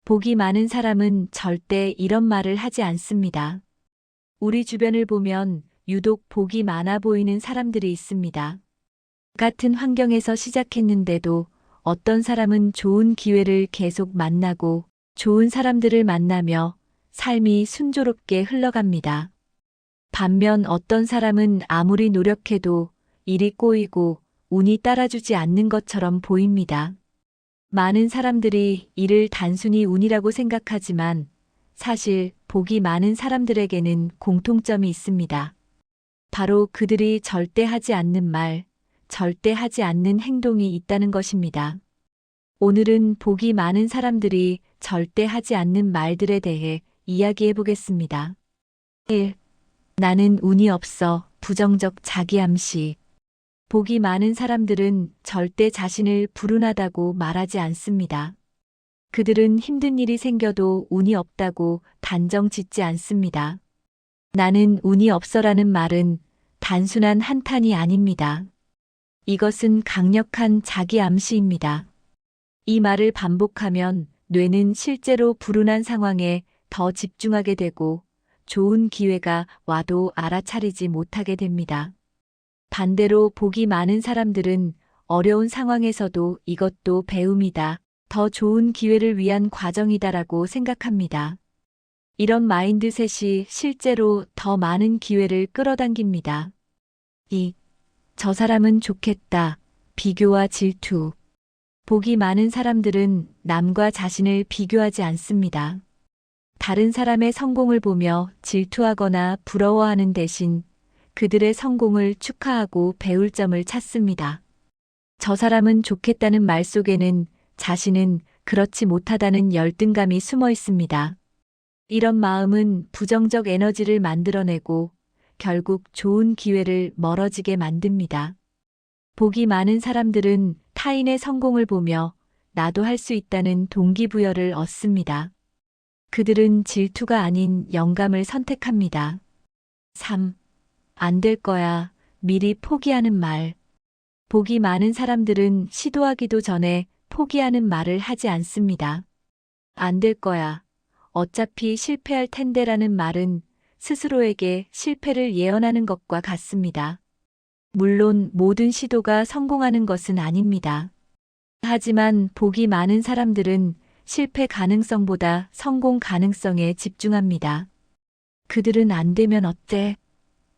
복이 많은 사람은 절대 이런 말을 하지 않습니다. 우리 주변을 보면 유독 복이 많아 보이는 사람들이 있습니다. 같은 환경에서 시작했는데도 어떤 사람은 좋은 기회를 계속 만나고 좋은 사람들을 만나며 삶이 순조롭게 흘러갑니다. 반면 어떤 사람은 아무리 노력해도 일이 꼬이고 운이 따라주지 않는 것처럼 보입니다. 많은 사람들이 이를 단순히 운이라고 생각하지만 사실 복이 많은 사람들에게는 공통점이 있습니다. 바로 그들이 절대 하지 않는 말, 절대 하지 않는 행동이 있다는 것입니다. 오늘은 복이 많은 사람들이 절대 하지 않는 말들에 대해 이야기해 보겠습니다. 1. 나는 운이 없어. 부정적 자기암시. 복이 많은 사람들은 절대 자신을 불운하다고 말하지 않습니다. 그들은 힘든 일이 생겨도 운이 없다고 단정 짓지 않습니다. 나는 운이 없어라는 말은 단순한 한탄이 아닙니다. 이것은 강력한 자기 암시입니다. 이 말을 반복하면 뇌는 실제로 불운한 상황에 더 집중하게 되고 좋은 기회가 와도 알아차리지 못하게 됩니다. 반대로 복이 많은 사람들은 어려운 상황에서도 이것도 배움이다, 더 좋은 기회를 위한 과정이다라고 생각합니다. 이런 마인드셋이 실제로 더 많은 기회를 끌어당깁니다. 2. 저 사람은 좋겠다. 비교와 질투. 복이 많은 사람들은 남과 자신을 비교하지 않습니다. 다른 사람의 성공을 보며 질투하거나 부러워하는 대신 그들의 성공을 축하하고 배울 점을 찾습니다. 저 사람은 좋겠다는 말 속에는 자신은 그렇지 못하다는 열등감이 숨어 있습니다. 이런 마음은 부정적 에너지를 만들어내고 결국 좋은 기회를 멀어지게 만듭니다. 복이 많은 사람들은 타인의 성공을 보며 나도 할 수 있다는 동기부여를 얻습니다. 그들은 질투가 아닌 영감을 선택합니다. 3. 안 될 거야. 미리 포기하는 말. 복이 많은 사람들은 시도하기도 전에 포기하는 말을 하지 않습니다. 안 될 거야. 어차피 실패할 텐데라는 말은 스스로에게 실패를 예언하는 것과 같습니다. 물론 모든 시도가 성공하는 것은 아닙니다. 하지만 복이 많은 사람들은 실패 가능성보다 성공 가능성에 집중합니다. 그들은 안 되면 어때?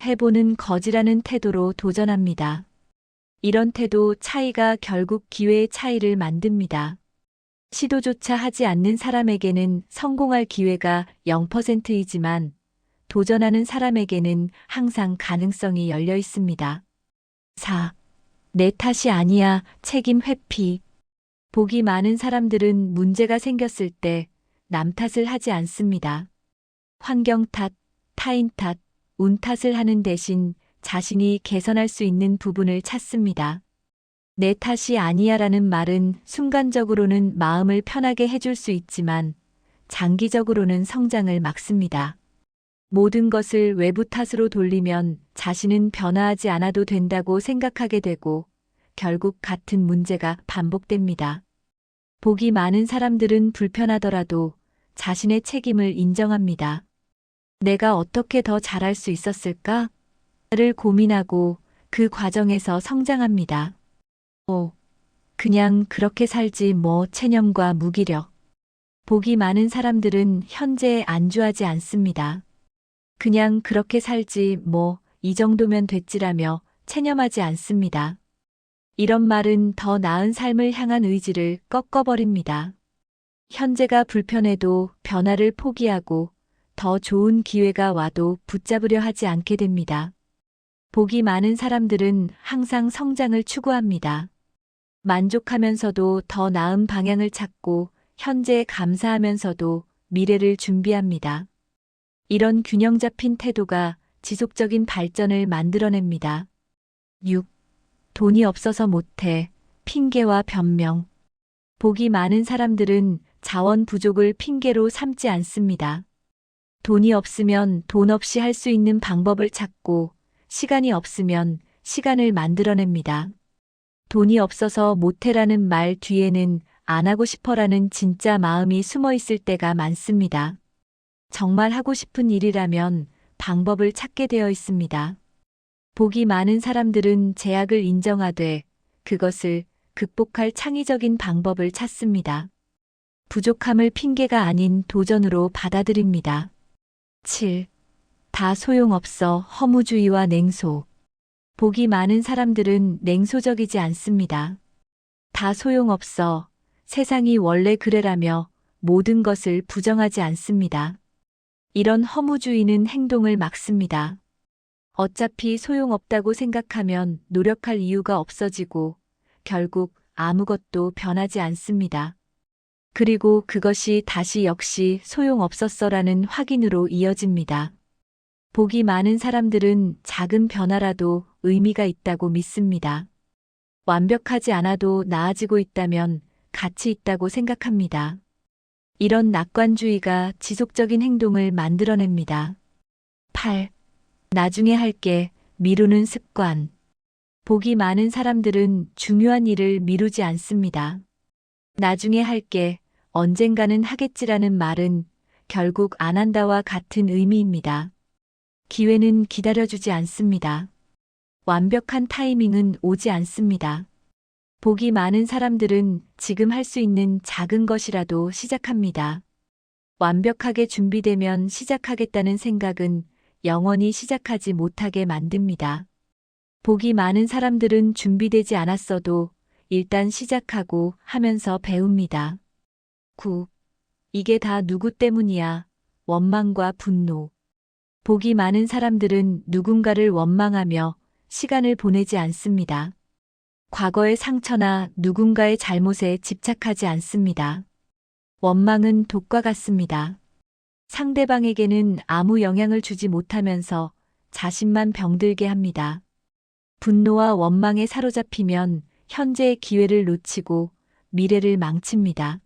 해보는 거지라는 태도로 도전합니다. 이런 태도 차이가 결국 기회의 차이를 만듭니다. 시도조차 하지 않는 사람에게는 성공할 기회가 0%이지만 도전하는 사람에게는 항상 가능성이 열려 있습니다. 4. 내 탓이 아니야. 책임 회피. 복이 많은 사람들은 문제가 생겼을 때 남 탓을 하지 않습니다. 환경 탓, 타인 탓, 운 탓을 하는 대신 자신이 개선할 수 있는 부분을 찾습니다. 내 탓이 아니야라는 말은 순간적으로는 마음을 편하게 해줄 수 있지만 장기적으로는 성장을 막습니다. 모든 것을 외부 탓으로 돌리면 자신은 변화하지 않아도 된다고 생각하게 되고 결국 같은 문제가 반복됩니다. 복이 많은 사람들은 불편하더라도 자신의 책임을 인정합니다. 내가 어떻게 더 잘할 수 있었을까? 를 고민하고 그 과정에서 성장합니다. 5. 그냥 그렇게 살지 뭐. 체념과 무기력. 복이 많은 사람들은 현재에 안주하지 않습니다. 그냥 그렇게 살지 뭐, 이 정도면 됐지라며 체념하지 않습니다. 이런 말은 더 나은 삶을 향한 의지를 꺾어버립니다. 현재가 불편해도 변화를 포기하고 더 좋은 기회가 와도 붙잡으려 하지 않게 됩니다. 복이 많은 사람들은 항상 성장을 추구합니다. 만족하면서도 더 나은 방향을 찾고 현재에 감사하면서도 미래를 준비합니다. 이런 균형 잡힌 태도가 지속적인 발전을 만들어냅니다. 6. 돈이 없어서 못해. 핑계와 변명. 복이 많은 사람들은 자원 부족을 핑계로 삼지 않습니다. 돈이 없으면 돈 없이 할 수 있는 방법을 찾고 시간이 없으면 시간을 만들어냅니다. 돈이 없어서 못해라는 말 뒤에는 안 하고 싶어라는 진짜 마음이 숨어 있을 때가 많습니다. 정말 하고 싶은 일이라면 방법을 찾게 되어 있습니다. 복이 많은 사람들은 제약을 인정하되 그것을 극복할 창의적인 방법을 찾습니다. 부족함을 핑계가 아닌 도전으로 받아들입니다. 7. 다 소용없어 허무주의와 냉소. 복이 많은 사람들은 냉소적이지 않습니다. 다 소용없어 세상이 원래 그래라며 모든 것을 부정하지 않습니다. 이런 허무주의는 행동을 막습니다. 어차피 소용없다고 생각하면 노력할 이유가 없어지고 결국 아무것도 변하지 않습니다. 그리고 그것이 다시 역시 소용없었어라는 확인으로 이어집니다. 복이 많은 사람들은 작은 변화라도 의미가 있다고 믿습니다. 완벽하지 않아도 나아지고 있다면 가치 있다고 생각합니다. 이런 낙관주의가 지속적인 행동을 만들어냅니다. 8. 나중에 할게 미루는 습관. 복이 많은 사람들은 중요한 일을 미루지 않습니다. 나중에 할게, 언젠가는 하겠지라는 말은 결국 안 한다와 같은 의미입니다. 기회는 기다려주지 않습니다. 완벽한 타이밍은 오지 않습니다. 복이 많은 사람들은 지금 할 수 있는 작은 것이라도 시작합니다. 완벽하게 준비되면 시작하겠다는 생각은 영원히 시작하지 못하게 만듭니다. 복이 많은 사람들은 준비되지 않았어도 일단 시작하고 하면서 배웁니다. 9. 이게 다 누구 때문이야? 원망과 분노. 복이 많은 사람들은 누군가를 원망하며 시간을 보내지 않습니다. 과거의 상처나 누군가의 잘못에 집착하지 않습니다. 원망은 독과 같습니다. 상대방에게는 아무 영향을 주지 못하면서 자신만 병들게 합니다. 분노와 원망에 사로잡히면 현재의 기회를 놓치고 미래를 망칩니다.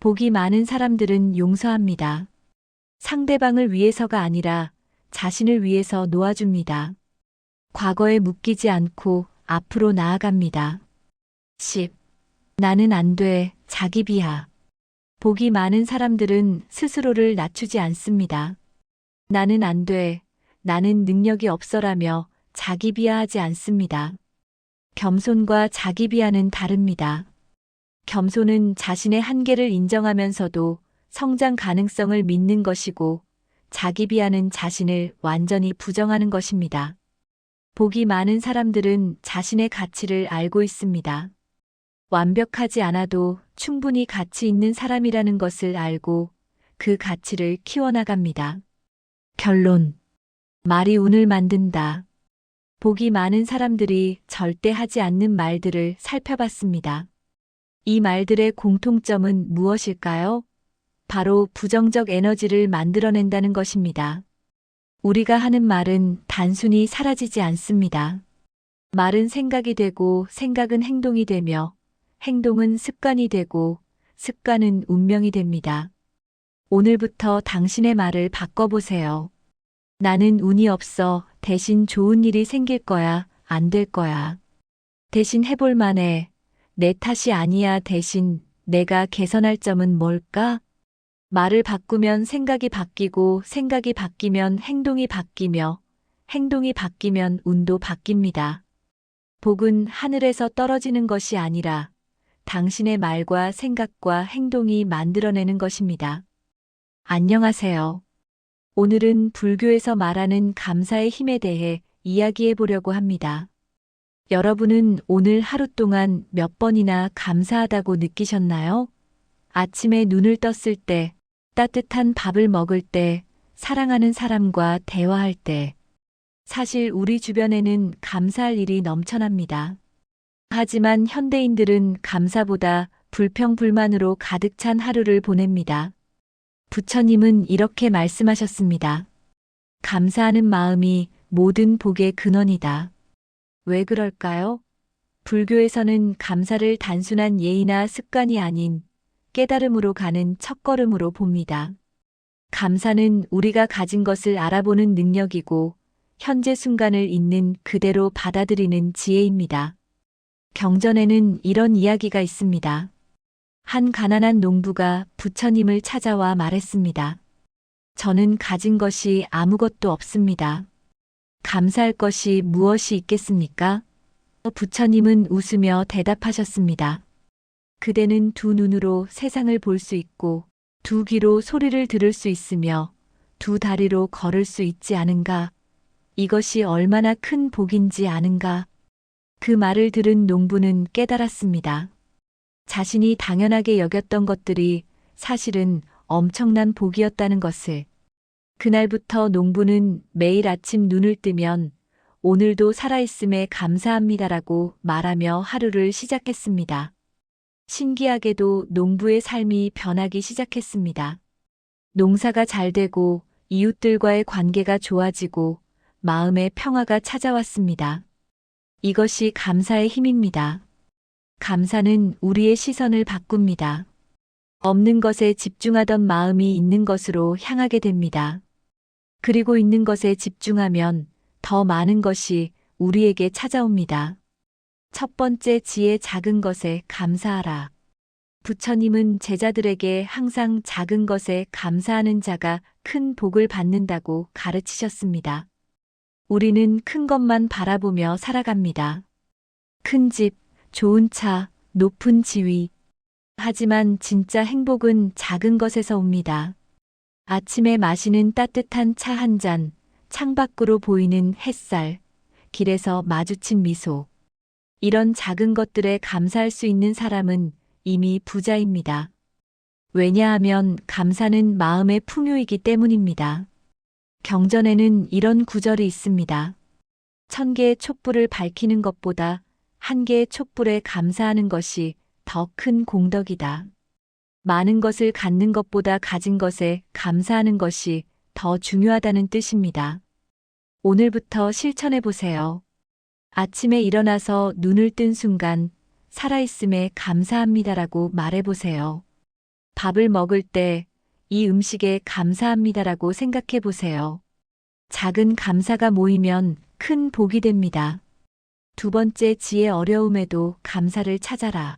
복이 많은 사람들은 용서합니다. 상대방을 위해서가 아니라 자신을 위해서 놓아줍니다. 과거에 묶이지 않고 앞으로 나아갑니다. 10. 나는 안 돼, 자기 비하. 복이 많은 사람들은 스스로를 낮추지 않습니다. 나는 안 돼, 나는 능력이 없어라며 자기 비하하지 않습니다. 겸손과 자기 비하는 다릅니다. 겸손은 자신의 한계를 인정하면서도 성장 가능성을 믿는 것이고 자기 비하는 자신을 완전히 부정하는 것입니다. 복이 많은 사람들은 자신의 가치를 알고 있습니다. 완벽하지 않아도 충분히 가치 있는 사람이라는 것을 알고 그 가치를 키워나갑니다. 결론. 말이 운을 만든다. 복이 많은 사람들이 절대 하지 않는 말들을 살펴봤습니다. 이 말들의 공통점은 무엇일까요? 바로 부정적 에너지를 만들어낸다는 것입니다. 우리가 하는 말은 단순히 사라지지 않습니다. 말은 생각이 되고 생각은 행동이 되며 행동은 습관이 되고 습관은 운명이 됩니다. 오늘부터 당신의 말을 바꿔보세요. 나는 운이 없어. 대신 좋은 일이 생길 거야. 안 될 거야. 대신 해볼 만해. 내 탓이 아니야. 대신 내가 개선할 점은 뭘까? 말을 바꾸면 생각이 바뀌고 생각이 바뀌면 행동이 바뀌며 행동이 바뀌면 운도 바뀝니다. 복은 하늘에서 떨어지는 것이 아니라 당신의 말과 생각과 행동이 만들어내는 것입니다. 안녕하세요. 오늘은 불교에서 말하는 감사의 힘에 대해 이야기해 보려고 합니다. 여러분은 오늘 하루 동안 몇 번이나 감사하다고 느끼셨나요? 아침에 눈을 떴을 때, 따뜻한 밥을 먹을 때, 사랑하는 사람과 대화할 때. 사실 우리 주변에는 감사할 일이 넘쳐납니다. 하지만 현대인들은 감사보다 불평불만으로 가득 찬 하루를 보냅니다. 부처님은 이렇게 말씀하셨습니다. 감사하는 마음이 모든 복의 근원이다. 왜 그럴까요? 불교에서는 감사를 단순한 예의나 습관이 아닌 깨달음으로 가는 첫걸음으로 봅니다. 감사는 우리가 가진 것을 알아보는 능력이고 현재 순간을 있는 그대로 받아들이는 지혜입니다. 경전에는 이런 이야기가 있습니다. 한 가난한 농부가 부처님을 찾아와 말했습니다. 저는 가진 것이 아무것도 없습니다. 감사할 것이 무엇이 있겠습니까? 부처님은 웃으며 대답하셨습니다. 그대는 두 눈으로 세상을 볼 수 있고 두 귀로 소리를 들을 수 있으며 두 다리로 걸을 수 있지 않은가? 이것이 얼마나 큰 복인지 아는가? 그 말을 들은 농부는 깨달았습니다. 자신이 당연하게 여겼던 것들이 사실은 엄청난 복이었다는 것을. 그날부터 농부는 매일 아침 눈을 뜨면 오늘도 살아있음에 감사합니다라고 말하며 하루를 시작했습니다. 신기하게도 농부의 삶이 변하기 시작했습니다. 농사가 잘 되고 이웃들과의 관계가 좋아지고 마음의 평화가 찾아왔습니다. 이것이 감사의 힘입니다. 감사는 우리의 시선을 바꿉니다. 없는 것에 집중하던 마음이 있는 것으로 향하게 됩니다. 그리고 있는 것에 집중하면 더 많은 것이 우리에게 찾아옵니다. 첫 번째 지혜 작은 것에 감사하라. 부처님은 제자들에게 항상 작은 것에 감사하는 자가 큰 복을 받는다고 가르치셨습니다. 우리는 큰 것만 바라보며 살아갑니다. 큰 집, 좋은 차, 높은 지위. 하지만 진짜 행복은 작은 것에서 옵니다. 아침에 마시는 따뜻한 차 한 잔, 창밖으로 보이는 햇살, 길에서 마주친 미소. 이런 작은 것들에 감사할 수 있는 사람은 이미 부자입니다. 왜냐하면 감사는 마음의 풍요이기 때문입니다. 경전에는 이런 구절이 있습니다. 1000개의 촛불을 밝히는 것보다 1개의 촛불에 감사하는 것이 더 큰 공덕이다. 많은 것을 갖는 것보다 가진 것에 감사하는 것이 더 중요하다는 뜻입니다. 오늘부터 실천해 보세요. 아침에 일어나서 눈을 뜬 순간 살아있음에 감사합니다라고 말해보세요. 밥을 먹을 때 이 음식에 감사합니다라고 생각해 보세요. 작은 감사가 모이면 큰 복이 됩니다. 두 번째 지혜 어려움에도 감사를 찾아라.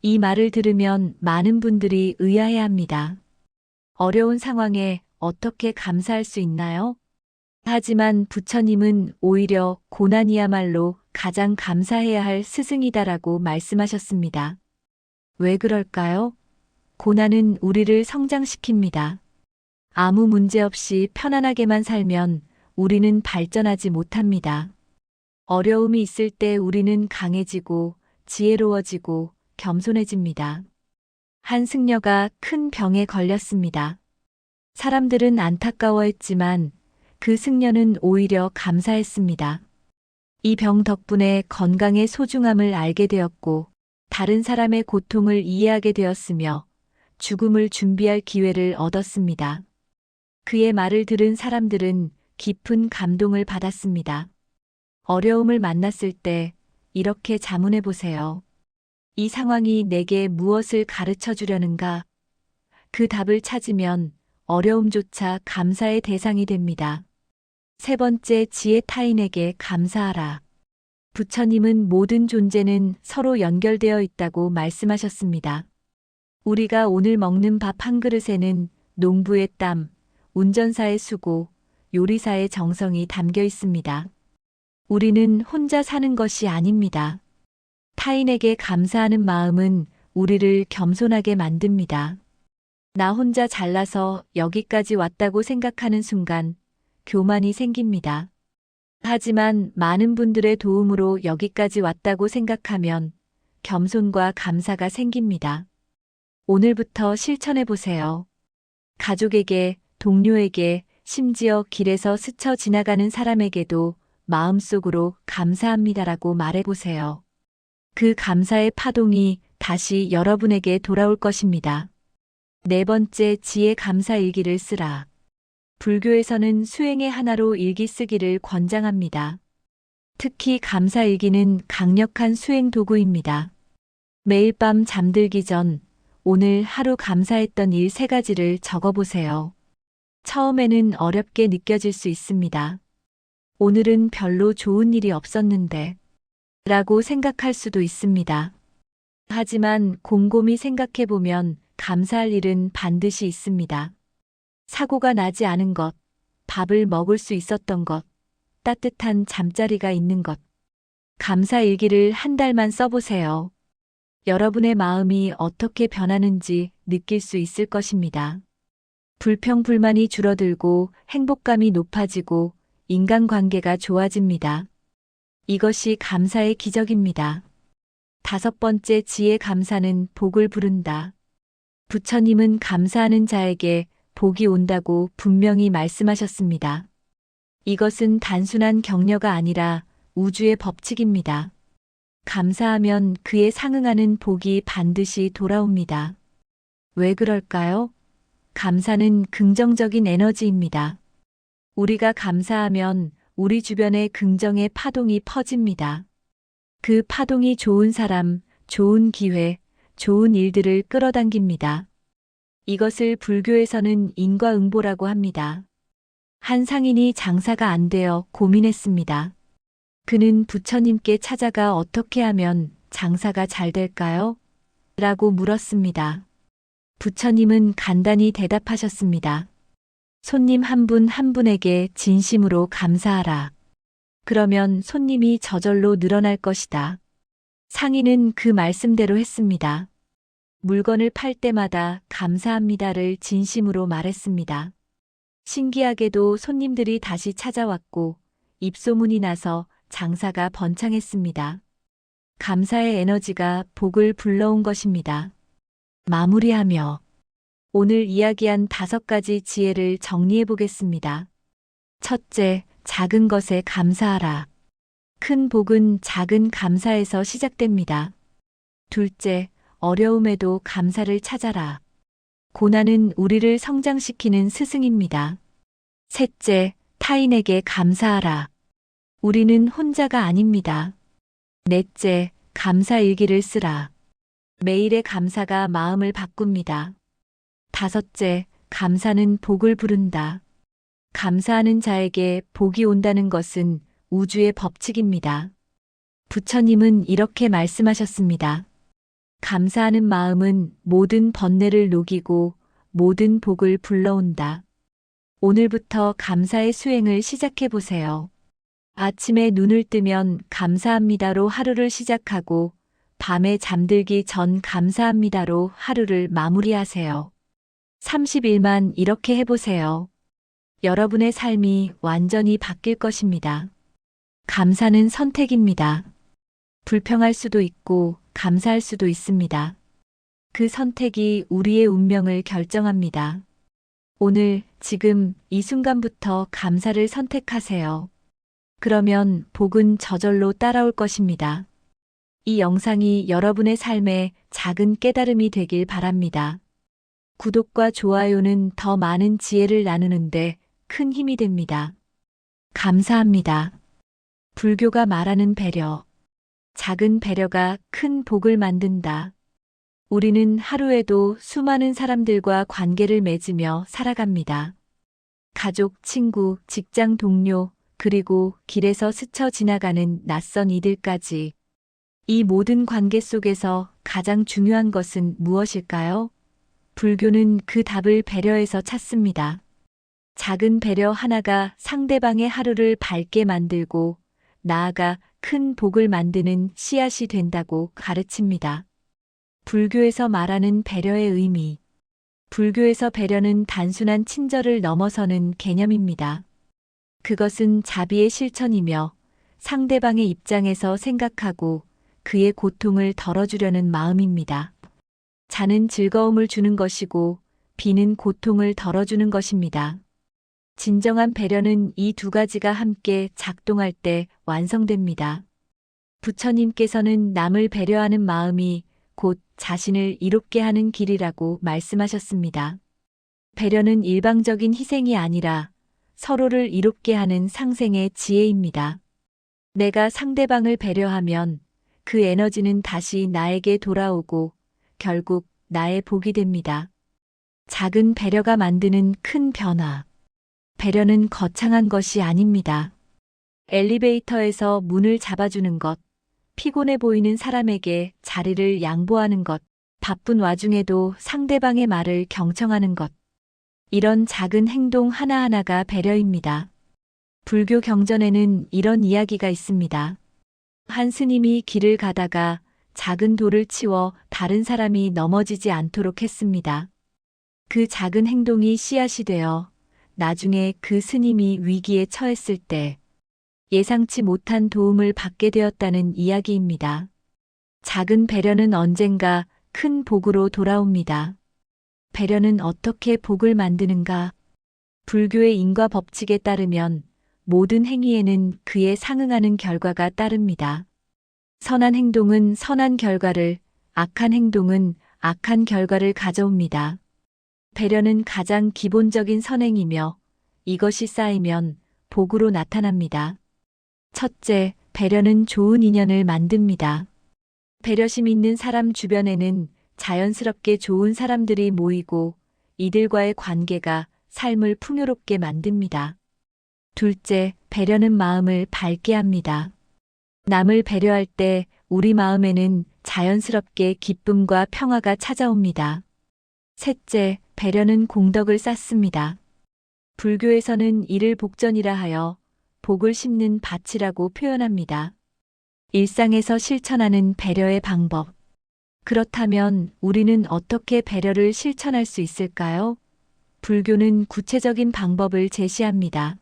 이 말을 들으면 많은 분들이 의아해합니다. 어려운 상황에 어떻게 감사할 수 있나요? 하지만 부처님은 오히려 고난이야말로 가장 감사해야 할 스승이다라고 말씀하셨습니다. 왜 그럴까요? 고난은 우리를 성장시킵니다. 아무 문제 없이 편안하게만 살면 우리는 발전하지 못합니다. 어려움이 있을 때 우리는 강해지고 지혜로워지고 겸손해집니다. 한 승려가 큰 병에 걸렸습니다. 사람들은 안타까워했지만 그 승려는 오히려 감사했습니다. 이 병 덕분에 건강의 소중함을 알게 되었고 다른 사람의 고통을 이해하게 되었으며 죽음을 준비할 기회를 얻었습니다. 그의 말을 들은 사람들은 깊은 감동을 받았습니다. 어려움을 만났을 때 이렇게 자문해 보세요. 이 상황이 내게 무엇을 가르쳐 주려는가? 그 답을 찾으면 어려움조차 감사의 대상이 됩니다. 세 번째 지혜 타인에게 감사하라. 부처님은 모든 존재는 서로 연결되어 있다고 말씀하셨습니다. 우리가 오늘 먹는 밥 한 그릇에는 농부의 땀, 운전사의 수고, 요리사의 정성이 담겨 있습니다. 우리는 혼자 사는 것이 아닙니다. 타인에게 감사하는 마음은 우리를 겸손하게 만듭니다. 나 혼자 잘나서 여기까지 왔다고 생각하는 순간 교만이 생깁니다. 하지만 많은 분들의 도움으로 여기까지 왔다고 생각하면 겸손과 감사가 생깁니다. 오늘부터 실천해 보세요. 가족에게, 동료에게, 심지어 길에서 스쳐 지나가는 사람에게도 마음속으로 감사합니다라고 말해보세요. 그 감사의 파동이 다시 여러분에게 돌아올 것입니다. 네 번째 지혜 감사 일기를 쓰라. 불교에서는 수행의 하나로 일기 쓰기를 권장합니다. 특히 감사 일기는 강력한 수행 도구입니다. 매일 밤 잠들기 전 오늘 하루 감사했던 일 3가지를 적어보세요. 처음에는 어렵게 느껴질 수 있습니다. 오늘은 별로 좋은 일이 없었는데 라고 생각할 수도 있습니다. 하지만 곰곰이 생각해보면 감사할 일은 반드시 있습니다. 사고가 나지 않은 것, 밥을 먹을 수 있었던 것, 따뜻한 잠자리가 있는 것. 감사 일기를 한 달만 써보세요. 여러분의 마음이 어떻게 변하는지 느낄 수 있을 것입니다. 불평불만이 줄어들고 행복감이 높아지고 인간관계가 좋아집니다. 이것이 감사의 기적입니다. 5번째 지혜 감사는 복을 부른다. 부처님은 감사하는 자에게 복이 온다고 분명히 말씀하셨습니다. 이것은 단순한 격려가 아니라 우주의 법칙입니다. 감사하면 그에 상응하는 복이 반드시 돌아옵니다. 왜 그럴까요? 감사는 긍정적인 에너지입니다. 우리가 감사하면 우리 주변에 긍정의 파동이 퍼집니다. 그 파동이 좋은 사람, 좋은 기회, 좋은 일들을 끌어당깁니다. 이것을 불교에서는 인과응보라고 합니다. 한 상인이 장사가 안 되어 고민했습니다. 그는 부처님께 찾아가 어떻게 하면 장사가 잘 될까요? 라고 물었습니다. 부처님은 간단히 대답하셨습니다. 손님 한 분 한 분에게 진심으로 감사하라. 그러면 손님이 저절로 늘어날 것이다. 상인은 그 말씀대로 했습니다. 물건을 팔 때마다 감사합니다를 진심으로 말했습니다. 신기하게도 손님들이 다시 찾아왔고 입소문이 나서 장사가 번창했습니다. 감사의 에너지가 복을 불러온 것입니다. 마무리하며 오늘 이야기한 5가지 지혜를 정리해 보겠습니다. 첫째, 작은 것에 감사하라. 큰 복은 작은 감사에서 시작됩니다. 둘째, 어려움에도 감사를 찾아라. 고난은 우리를 성장시키는 스승입니다. 셋째, 타인에게 감사하라. 우리는 혼자가 아닙니다. 넷째, 감사 일기를 쓰라. 매일의 감사가 마음을 바꿉니다. 다섯째, 감사는 복을 부른다. 감사하는 자에게 복이 온다는 것은 우주의 법칙입니다. 부처님은 이렇게 말씀하셨습니다. 감사하는 마음은 모든 번뇌를 녹이고 모든 복을 불러온다. 오늘부터 감사의 수행을 시작해 보세요. 아침에 눈을 뜨면 감사합니다로 하루를 시작하고 밤에 잠들기 전 감사합니다로 하루를 마무리하세요. 30일만 이렇게 해보세요. 여러분의 삶이 완전히 바뀔 것입니다. 감사는 선택입니다. 불평할 수도 있고 감사할 수도 있습니다. 그 선택이 우리의 운명을 결정합니다. 오늘, 지금, 이 순간부터 감사를 선택하세요. 그러면 복은 저절로 따라올 것입니다. 이 영상이 여러분의 삶에 작은 깨달음이 되길 바랍니다. 구독과 좋아요는 더 많은 지혜를 나누는데 큰 힘이 됩니다. 감사합니다. 불교가 말하는 배려. 작은 배려가 큰 복을 만든다. 우리는 하루에도 수많은 사람들과 관계를 맺으며 살아갑니다. 가족, 친구, 직장 동료, 그리고 길에서 스쳐 지나가는 낯선 이들까지. 이 모든 관계 속에서 가장 중요한 것은 무엇일까요? 불교는 그 답을 배려에서 찾습니다. 작은 배려 하나가 상대방의 하루를 밝게 만들고 나아가 큰 복을 만드는 씨앗이 된다고 가르칩니다. 불교에서 말하는 배려의 의미. 불교에서 배려는 단순한 친절을 넘어서는 개념입니다. 그것은 자비의 실천이며 상대방의 입장에서 생각하고 그의 고통을 덜어주려는 마음입니다. 자는 즐거움을 주는 것이고 비는 고통을 덜어주는 것입니다. 진정한 배려는 이 2가지가 함께 작동할 때 완성됩니다. 부처님께서는 남을 배려하는 마음이 곧 자신을 이롭게 하는 길이라고 말씀하셨습니다. 배려는 일방적인 희생이 아니라 서로를 이롭게 하는 상생의 지혜입니다. 내가 상대방을 배려하면 그 에너지는 다시 나에게 돌아오고 결국 나의 복이 됩니다. 작은 배려가 만드는 큰 변화. 배려는 거창한 것이 아닙니다. 엘리베이터에서 문을 잡아주는 것, 피곤해 보이는 사람에게 자리를 양보하는 것, 바쁜 와중에도 상대방의 말을 경청하는 것. 이런 작은 행동 하나하나가 배려입니다. 불교 경전에는 이런 이야기가 있습니다. 한 스님이 길을 가다가 작은 돌을 치워 다른 사람이 넘어지지 않도록 했습니다. 그 작은 행동이 씨앗이 되어 나중에 그 스님이 위기에 처했을 때 예상치 못한 도움을 받게 되었다는 이야기입니다. 작은 배려는 언젠가 큰 복으로 돌아옵니다. 배려는 어떻게 복을 만드는가? 불교의 인과 법칙에 따르면 모든 행위에는 그에 상응하는 결과가 따릅니다. 선한 행동은 선한 결과를, 악한 행동은 악한 결과를 가져옵니다. 배려는 가장 기본적인 선행이며 이것이 쌓이면 복으로 나타납니다. 첫째, 배려는 좋은 인연을 만듭니다. 배려심 있는 사람 주변에는 자연스럽게 좋은 사람들이 모이고 이들과의 관계가 삶을 풍요롭게 만듭니다. 둘째, 배려는 마음을 밝게 합니다. 남을 배려할 때 우리 마음에는 자연스럽게 기쁨과 평화가 찾아옵니다. 셋째, 배려는 공덕을 쌓습니다. 불교에서는 이를 복전이라 하여 복을 심는 밭이라고 표현합니다. 일상에서 실천하는 배려의 방법. 그렇다면 우리는 어떻게 배려를 실천할 수 있을까요? 불교는 구체적인 방법을 제시합니다.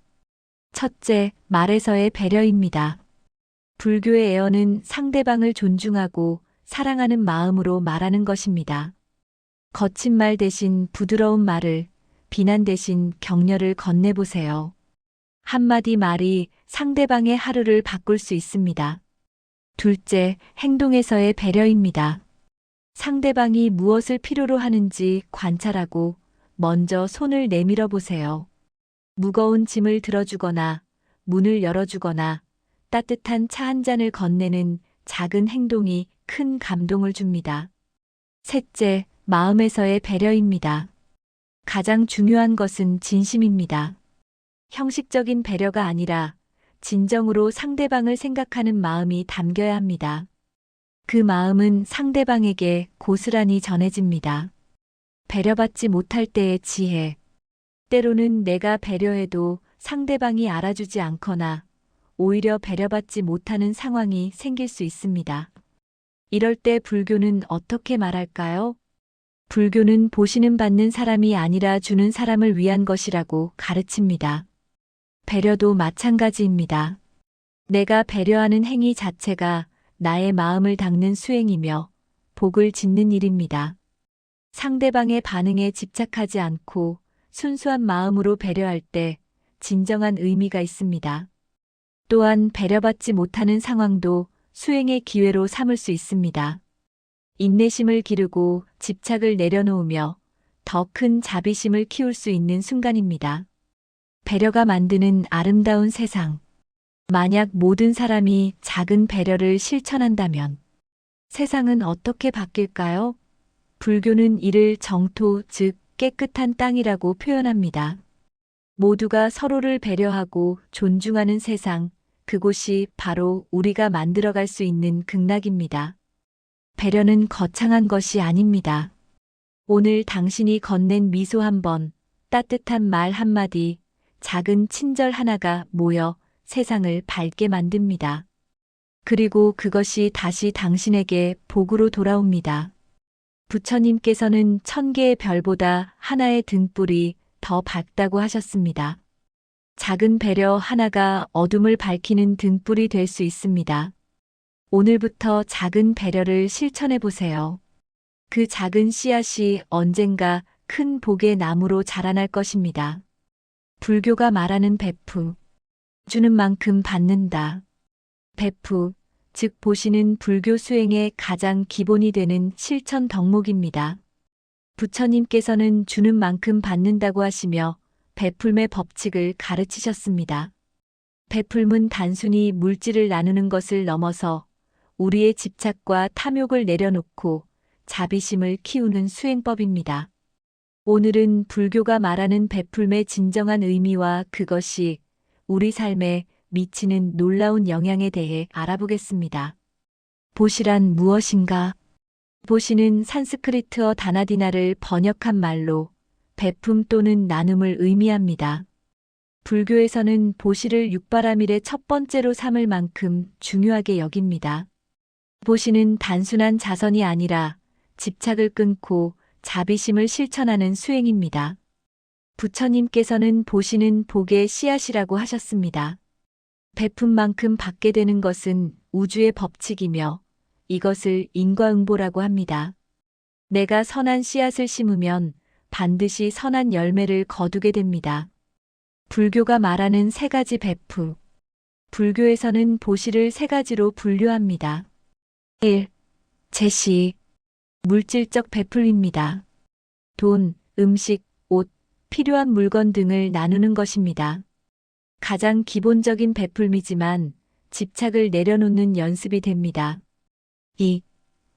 첫째, 말에서의 배려입니다. 불교의 애언은 상대방을 존중하고 사랑하는 마음으로 말하는 것입니다. 거친 말 대신 부드러운 말을, 비난 대신 격려를 건네보세요. 한마디 말이 상대방의 하루를 바꿀 수 있습니다. 둘째, 행동에서의 배려입니다. 상대방이 무엇을 필요로 하는지 관찰하고 먼저 손을 내밀어 보세요. 무거운 짐을 들어주거나 문을 열어주거나 따뜻한 차 한 잔을 건네는 작은 행동이 큰 감동을 줍니다. 셋째, 마음에서의 배려입니다. 가장 중요한 것은 진심입니다. 형식적인 배려가 아니라 진정으로 상대방을 생각하는 마음이 담겨야 합니다. 그 마음은 상대방에게 고스란히 전해집니다. 배려받지 못할 때의 지혜. 때로는 내가 배려해도 상대방이 알아주지 않거나 오히려 배려받지 못하는 상황이 생길 수 있습니다. 이럴 때 불교는 어떻게 말할까요? 불교는 보시는 받는 사람이 아니라 주는 사람을 위한 것이라고 가르칩니다. 배려도 마찬가지입니다. 내가 배려하는 행위 자체가 나의 마음을 닦는 수행이며 복을 짓는 일입니다. 상대방의 반응에 집착하지 않고 순수한 마음으로 배려할 때 진정한 의미가 있습니다. 또한 배려받지 못하는 상황도 수행의 기회로 삼을 수 있습니다. 인내심을 기르고 집착을 내려놓으며 더 큰 자비심을 키울 수 있는 순간입니다. 배려가 만드는 아름다운 세상. 만약 모든 사람이 작은 배려를 실천한다면 세상은 어떻게 바뀔까요? 불교는 이를 정토, 즉 깨끗한 땅이라고 표현합니다. 모두가 서로를 배려하고 존중하는 세상, 그곳이 바로 우리가 만들어갈 수 있는 극락입니다. 배려는 거창한 것이 아닙니다. 오늘 당신이 건넨 미소 한 번, 따뜻한 말 한마디, 작은 친절 하나가 모여 세상을 밝게 만듭니다. 그리고 그것이 다시 당신에게 복으로 돌아옵니다. 부처님께서는 1000개의 별보다 하나의 등불이 더 밝다고 하셨습니다. 작은 배려 하나가 어둠을 밝히는 등불이 될 수 있습니다. 오늘부터 작은 배려를 실천해 보세요. 그 작은 씨앗이 언젠가 큰 복의 나무로 자라날 것입니다. 불교가 말하는 베푸. 주는 만큼 받는다. 베푸, 즉 보시는 불교 수행의 가장 기본이 되는 실천 덕목입니다. 부처님께서는 주는 만큼 받는다고 하시며 베풀매 법칙을 가르치셨습니다. 베풀문 단순히 물질을 나누는 것을 넘어서 우리의 집착과 탐욕을 내려놓고 자비심을 키우는 수행법입니다. 오늘은 불교가 말하는 베풀매 진정한 의미와 그것이 우리 삶에 미치는 놀라운 영향에 대해 알아보겠습니다. 보시란 무엇인가? 보시는 산스크리트어 다나디나를 번역한 말로 베품 또는 나눔을 의미합니다. 불교에서는 보시를 육바라밀의 첫 번째로 삼을 만큼 중요하게 여깁니다. 보시는 단순한 자선이 아니라 집착을 끊고 자비심을 실천하는 수행입니다. 부처님께서는 보시는 복의 씨앗이라고 하셨습니다. 베푼만큼 받게 되는 것은 우주의 법칙이며 이것을 인과응보라고 합니다. 내가 선한 씨앗을 심으면 반드시 선한 열매를 거두게 됩니다. 불교가 말하는 세 가지 베푸. 불교에서는 보시를 세 가지로 분류합니다. 1. 제시. 물질적 베풀입니다. 돈, 음식, 옷, 필요한 물건 등을 나누는 것입니다. 가장 기본적인 베풀미지만 집착을 내려놓는 연습이 됩니다. 2.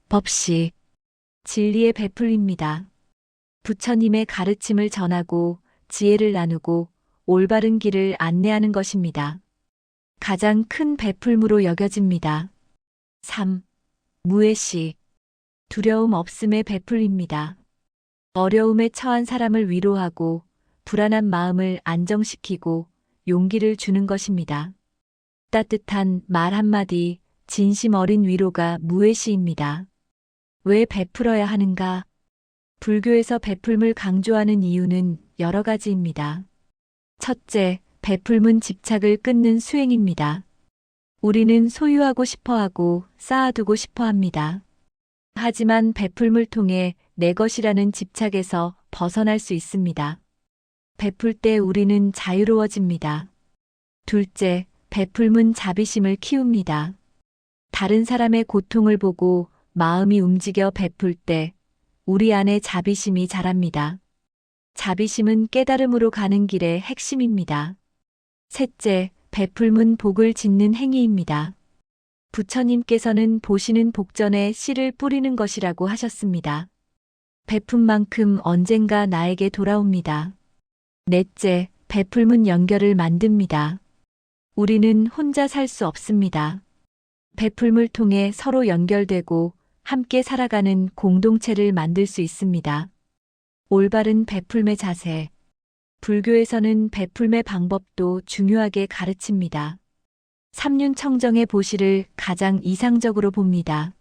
법시. 진리의 베풀입니다. 부처님의 가르침을 전하고 지혜를 나누고 올바른 길을 안내하는 것입니다. 가장 큰 베풀무로 여겨집니다. 3. 무해시. 두려움 없음의 베풀입니다. 어려움에 처한 사람을 위로하고 불안한 마음을 안정시키고 용기를 주는 것입니다. 따뜻한 말 한마디, 진심 어린 위로가 무해시입니다. 왜 베풀어야 하는가? 불교에서 베풀음을 강조하는 이유는 여러 가지입니다. 첫째, 베풀음은 집착을 끊는 수행입니다. 우리는 소유하고 싶어하고 쌓아두고 싶어합니다. 하지만 베풀음을 통해 내 것이라는 집착에서 벗어날 수 있습니다. 베풀 때 우리는 자유로워집니다. 둘째, 베풀음은 자비심을 키웁니다. 다른 사람의 고통을 보고 마음이 움직여 베풀 때 우리 안에 자비심이 자랍니다. 자비심은 깨달음으로 가는 길의 핵심입니다. 셋째, 베풀음은 복을 짓는 행위입니다. 부처님께서는 보시는 복전에 씨를 뿌리는 것이라고 하셨습니다. 베푼만큼 언젠가 나에게 돌아옵니다. 넷째, 베풀음은 연결을 만듭니다. 우리는 혼자 살 수 없습니다. 베풀음을 통해 서로 연결되고 함께 살아가는 공동체를 만들 수 있습니다. 올바른 베풀음의 자세. 불교에서는 베풀음의 방법도 중요하게 가르칩니다. 삼륜청정의 보시를 가장 이상적으로 봅니다.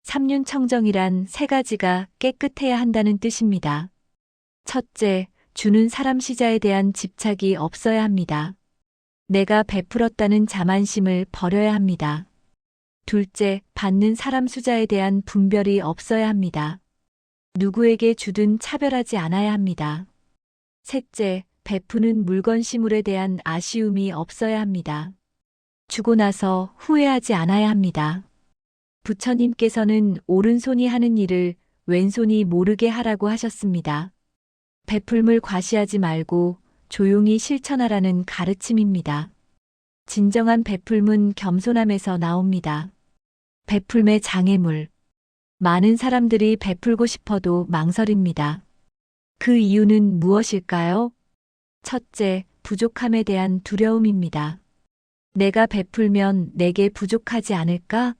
삼륜청정이란 세 가지가 깨끗해야 한다는 뜻입니다. 첫째, 주는 사람 시자에 대한 집착이 없어야 합니다. 내가 베풀었다는 자만심을 버려야 합니다. 둘째, 받는 사람 수자에 대한 분별이 없어야 합니다. 누구에게 주든 차별하지 않아야 합니다. 셋째, 베푸는 물건 시물에 대한 아쉬움이 없어야 합니다. 주고 나서 후회하지 않아야 합니다. 부처님께서는 오른손이 하는 일을 왼손이 모르게 하라고 하셨습니다. 베풀음을 과시하지 말고 조용히 실천하라는 가르침입니다. 진정한 베풀음은 겸손함에서 나옵니다. 베풀음의 장애물. 많은 사람들이 베풀고 싶어도 망설입니다. 그 이유는 무엇일까요? 첫째, 부족함에 대한 두려움입니다. 내가 베풀면 내게 부족하지 않을까?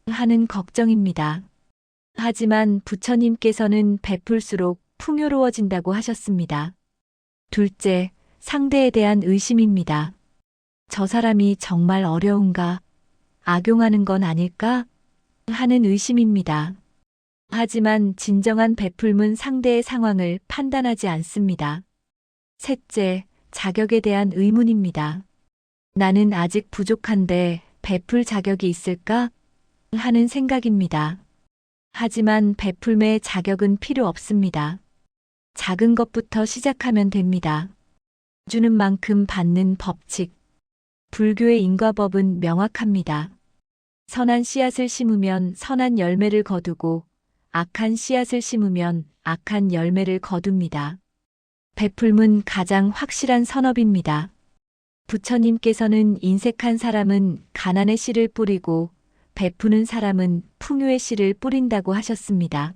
하는 걱정입니다. 하지만 부처님께서는 베풀수록 풍요로워진다고 하셨습니다. 둘째, 상대에 대한 의심입니다. 저 사람이 정말 어려운가? 악용하는 건 아닐까? 하는 의심입니다. 하지만 진정한 베풀음은 상대의 상황을 판단하지 않습니다. 셋째, 자격에 대한 의문입니다. 나는 아직 부족한데 베풀 자격이 있을까? 하는 생각입니다. 하지만 베풀음의 자격은 필요 없습니다. 작은 것부터 시작하면 됩니다. 주는 만큼 받는 법칙. 불교의 인과법은 명확합니다. 선한 씨앗을 심으면 선한 열매를 거두고 악한 씨앗을 심으면 악한 열매를 거둡니다. 베풀음은 가장 확실한 선업입니다. 부처님께서는 인색한 사람은 가난의 씨를 뿌리고 베푸는 사람은 풍요의 씨를 뿌린다고 하셨습니다.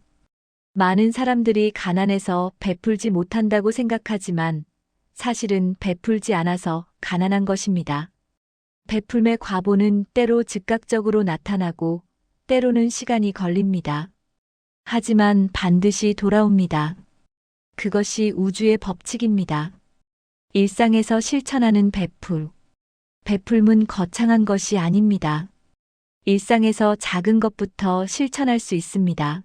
많은 사람들이 가난해서 베풀지 못한다고 생각하지만 사실은 베풀지 않아서 가난한 것입니다. 베풀음의 과보는 때로 즉각적으로 나타나고 때로는 시간이 걸립니다. 하지만 반드시 돌아옵니다. 그것이 우주의 법칙입니다. 일상에서 실천하는 베풀. 베풀문 거창한 것이 아닙니다. 일상에서 작은 것부터 실천할 수 있습니다.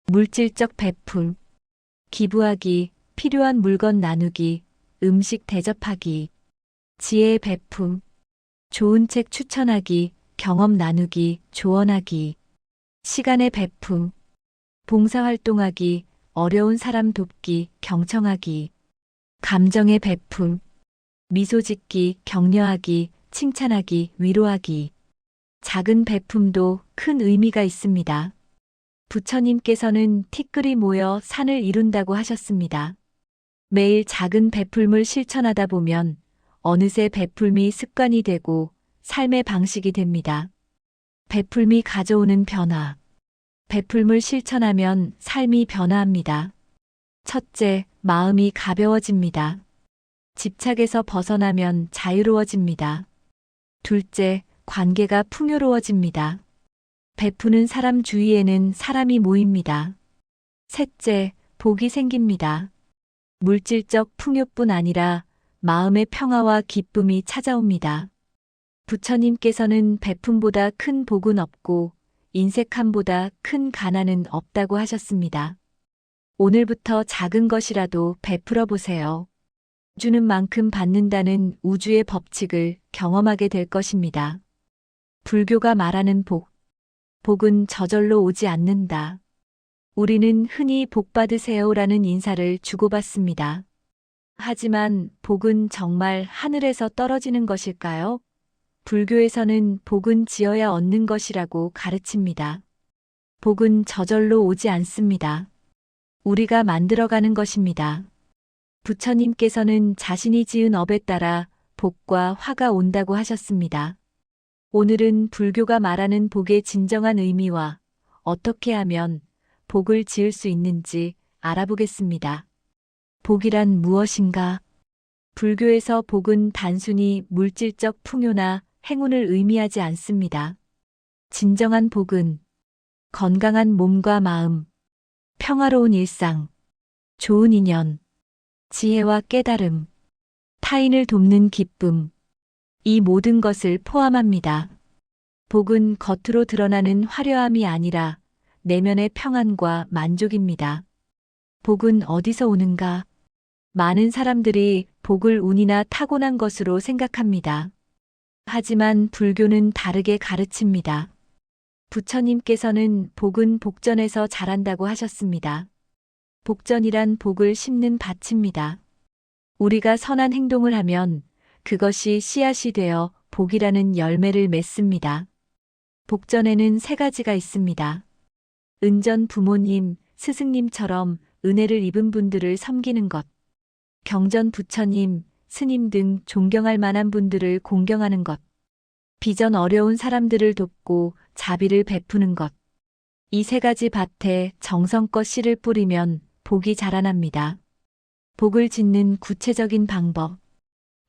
물질적 베풀. 기부하기, 필요한 물건 나누기, 음식 대접하기. 지혜의 베풀. 좋은 책 추천하기, 경험 나누기, 조언하기. 시간의 베풀. 봉사활동하기, 어려운 사람 돕기, 경청하기. 감정의 베풀. 미소 짓기, 격려하기, 칭찬하기, 위로하기. 작은 베품도 큰 의미가 있습니다. 부처님께서는 티끌이 모여 산을 이룬다고 하셨습니다. 매일 작은 베풀물 실천하다 보면 어느새 베풀미 습관이 되고 삶의 방식이 됩니다. 베풀미 가져오는 변화. 베풀물 실천하면 삶이 변화합니다. 첫째, 마음이 가벼워집니다. 집착에서 벗어나면 자유로워집니다. 둘째, 관계가 풍요로워집니다. 베푸는 사람 주위에는 사람이 모입니다. 셋째, 복이 생깁니다. 물질적 풍요뿐 아니라 마음의 평화와 기쁨이 찾아옵니다. 부처님께서는 베품보다 큰 복은 없고 인색함보다 큰 가난은 없다고 하셨습니다. 오늘부터 작은 것이라도 베풀어 보세요. 주는 만큼 받는다는 우주의 법칙을 경험하게 될 것입니다. 불교가 말하는 복. 복은 저절로 오지 않는다. 우리는 흔히 복 받으세요라는 인사를 주고받습니다. 하지만 복은 정말 하늘에서 떨어지는 것일까요? 불교에서는 복은 지어야 얻는 것이라고 가르칩니다. 복은 저절로 오지 않습니다. 우리가 만들어가는 것입니다. 부처님께서는 자신이 지은 업에 따라 복과 화가 온다고 하셨습니다. 오늘은 불교가 말하는 복의 진정한 의미와 어떻게 하면 복을 지을 수 있는지 알아보겠습니다. 복이란 무엇인가? 불교에서 복은 단순히 물질적 풍요나 행운을 의미하지 않습니다. 진정한 복은 건강한 몸과 마음, 평화로운 일상, 좋은 인연, 지혜와 깨달음, 타인을 돕는 기쁨, 이 모든 것을 포함합니다. 복은 겉으로 드러나는 화려함이 아니라 내면의 평안과 만족입니다. 복은 어디서 오는가? 많은 사람들이 복을 운이나 타고난 것으로 생각합니다. 하지만 불교는 다르게 가르칩니다. 부처님께서는 복은 복전에서 자란다고 하셨습니다. 복전이란 복을 심는 밭입니다. 우리가 선한 행동을 하면 그것이 씨앗이 되어 복이라는 열매를 맺습니다. 복전에는 세 가지가 있습니다. 은전 부모님, 스승님처럼 은혜를 입은 분들을 섬기는 것. 경전 부처님, 스님 등 존경할 만한 분들을 공경하는 것. 비전 어려운 사람들을 돕고 자비를 베푸는 것. 이 세 가지 밭에 정성껏 씨를 뿌리면 복이 자라납니다. 복을 짓는 구체적인 방법.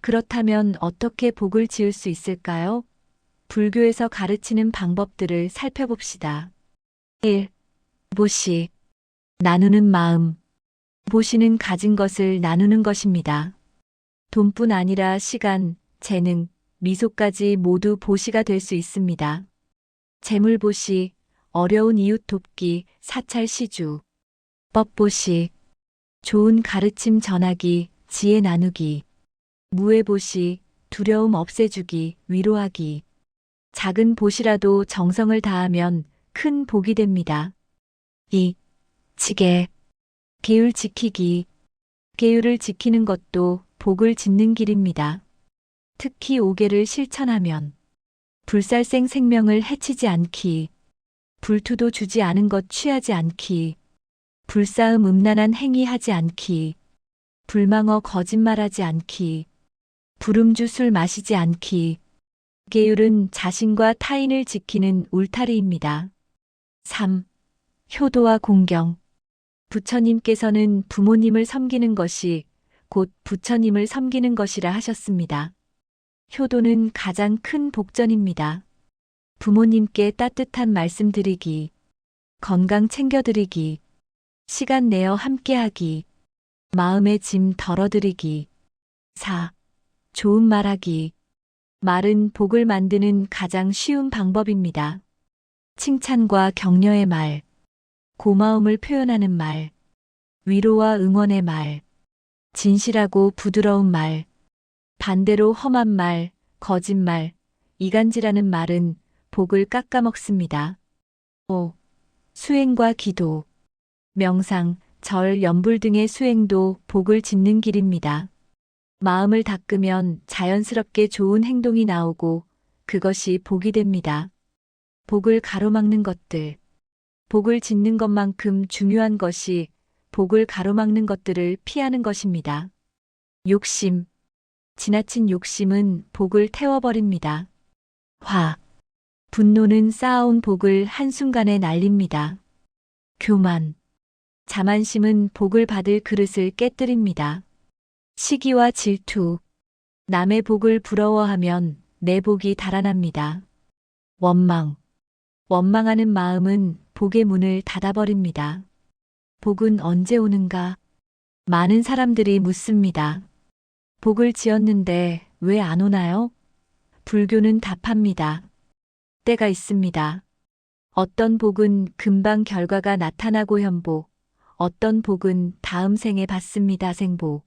그렇다면 어떻게 복을 지을 수 있을까요? 불교에서 가르치는 방법들을 살펴봅시다. 1. 보시. 나누는 마음. 보시는 가진 것을 나누는 것입니다. 돈뿐 아니라 시간, 재능, 미소까지 모두 보시가 될 수 있습니다. 재물 보시, 어려운 이웃 돕기, 사찰 시주. 법 보시, 좋은 가르침 전하기, 지혜 나누기. 무해 보시, 두려움 없애주기, 위로하기. 작은 보시라도 정성을 다하면 큰 복이 됩니다. 2. 지계. 계율 지키기. 계율을 지키는 것도 복을 짓는 길입니다. 특히 5계를 실천하면 불살생 생명을 해치지 않기, 불투도 주지 않은 것 취하지 않기, 불싸움 음란한 행위하지 않기, 불망어 거짓말하지 않기, 불음주 술 마시지 않기. 계율은 자신과 타인을 지키는 울타리입니다. 3. 효도와 공경. 부처님께서는 부모님을 섬기는 것이 곧 부처님을 섬기는 것이라 하셨습니다. 효도는 가장 큰 복전입니다. 부모님께 따뜻한 말씀 드리기, 건강 챙겨드리기, 시간 내어 함께하기, 마음의 짐 덜어드리기. 4. 좋은 말하기. 말은 복을 만드는 가장 쉬운 방법입니다. 칭찬과 격려의 말, 고마움을 표현하는 말, 위로와 응원의 말, 진실하고 부드러운 말, 반대로 험한 말, 거짓말, 이간질하는 말은 복을 깎아먹습니다. 5. 수행과 기도. 명상, 절, 연불 등의 수행도 복을 짓는 길입니다. 마음을 닦으면 자연스럽게 좋은 행동이 나오고 그것이 복이 됩니다. 복을 가로막는 것들. 복을 짓는 것만큼 중요한 것이 복을 가로막는 것들을 피하는 것입니다. 욕심. 지나친 욕심은 복을 태워버립니다. 화. 분노는 쌓아온 복을 한순간에 날립니다. 교만. 자만심은 복을 받을 그릇을 깨뜨립니다. 시기와 질투. 남의 복을 부러워하면 내 복이 달아납니다. 원망. 원망하는 마음은 복의 문을 닫아버립니다. 복은 언제 오는가? 많은 사람들이 묻습니다. 복을 지었는데 왜 안 오나요? 불교는 답합니다. 때가 있습니다. 어떤 복은 금방 결과가 나타나고 현복, 어떤 복은 다음 생에 받습니다. 생복.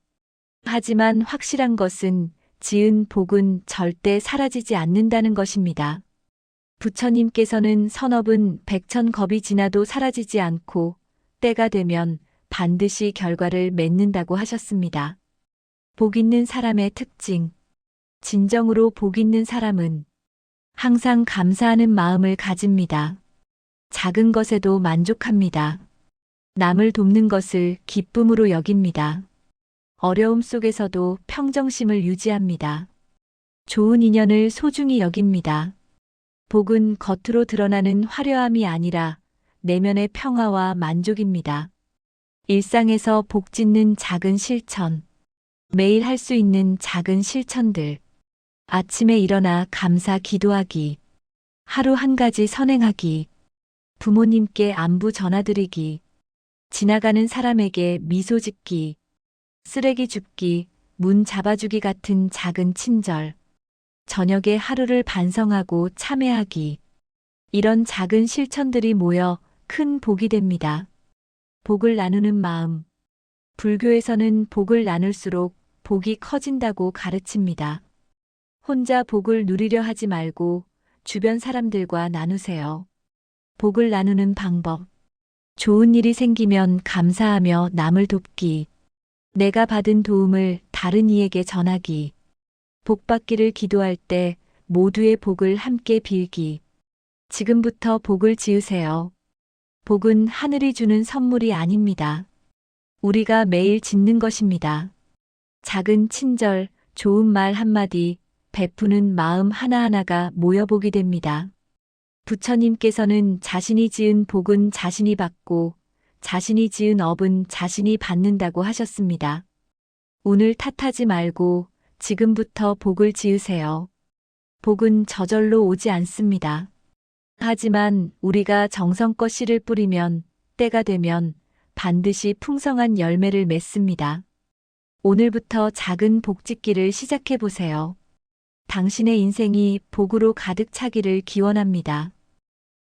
하지만 확실한 것은 지은 복은 절대 사라지지 않는다는 것입니다. 부처님께서는 선업은 백천겁이 지나도 사라지지 않고 때가 되면 반드시 결과를 맺는다고 하셨습니다. 복 있는 사람의 특징. 진정으로 복 있는 사람은 항상 감사하는 마음을 가집니다. 작은 것에도 만족합니다. 남을 돕는 것을 기쁨으로 여깁니다. 어려움 속에서도 평정심을 유지합니다. 좋은 인연을 소중히 여깁니다. 복은 겉으로 드러나는 화려함이 아니라 내면의 평화와 만족입니다. 일상에서 복 짓는 작은 실천. 매일 할 수 있는 작은 실천들. 아침에 일어나 감사 기도하기. 하루 한 가지 선행하기. 부모님께 안부 전화드리기. 지나가는 사람에게 미소 짓기. 쓰레기 줍기, 문 잡아주기 같은 작은 친절. 저녁에 하루를 반성하고 참회하기. 이런 작은 실천들이 모여 큰 복이 됩니다. 복을 나누는 마음. 불교에서는 복을 나눌수록 복이 커진다고 가르칩니다. 혼자 복을 누리려 하지 말고 주변 사람들과 나누세요. 복을 나누는 방법. 좋은 일이 생기면 감사하며 남을 돕기. 내가 받은 도움을 다른 이에게 전하기. 복 받기를 기도할 때 모두의 복을 함께 빌기. 지금부터 복을 지으세요. 복은 하늘이 주는 선물이 아닙니다. 우리가 매일 짓는 것입니다. 작은 친절, 좋은 말 한마디, 베푸는 마음 하나하나가 모여 복이 됩니다. 부처님께서는 자신이 지은 복은 자신이 받고 자신이 지은 업은 자신이 받는다고 하셨습니다. 오늘 탓하지 말고 지금부터 복을 지으세요. 복은 저절로 오지 않습니다. 하지만 우리가 정성껏 씨를 뿌리면 때가 되면 반드시 풍성한 열매를 맺습니다. 오늘부터 작은 복 짓기를 시작해 보세요. 당신의 인생이 복으로 가득 차기를 기원합니다.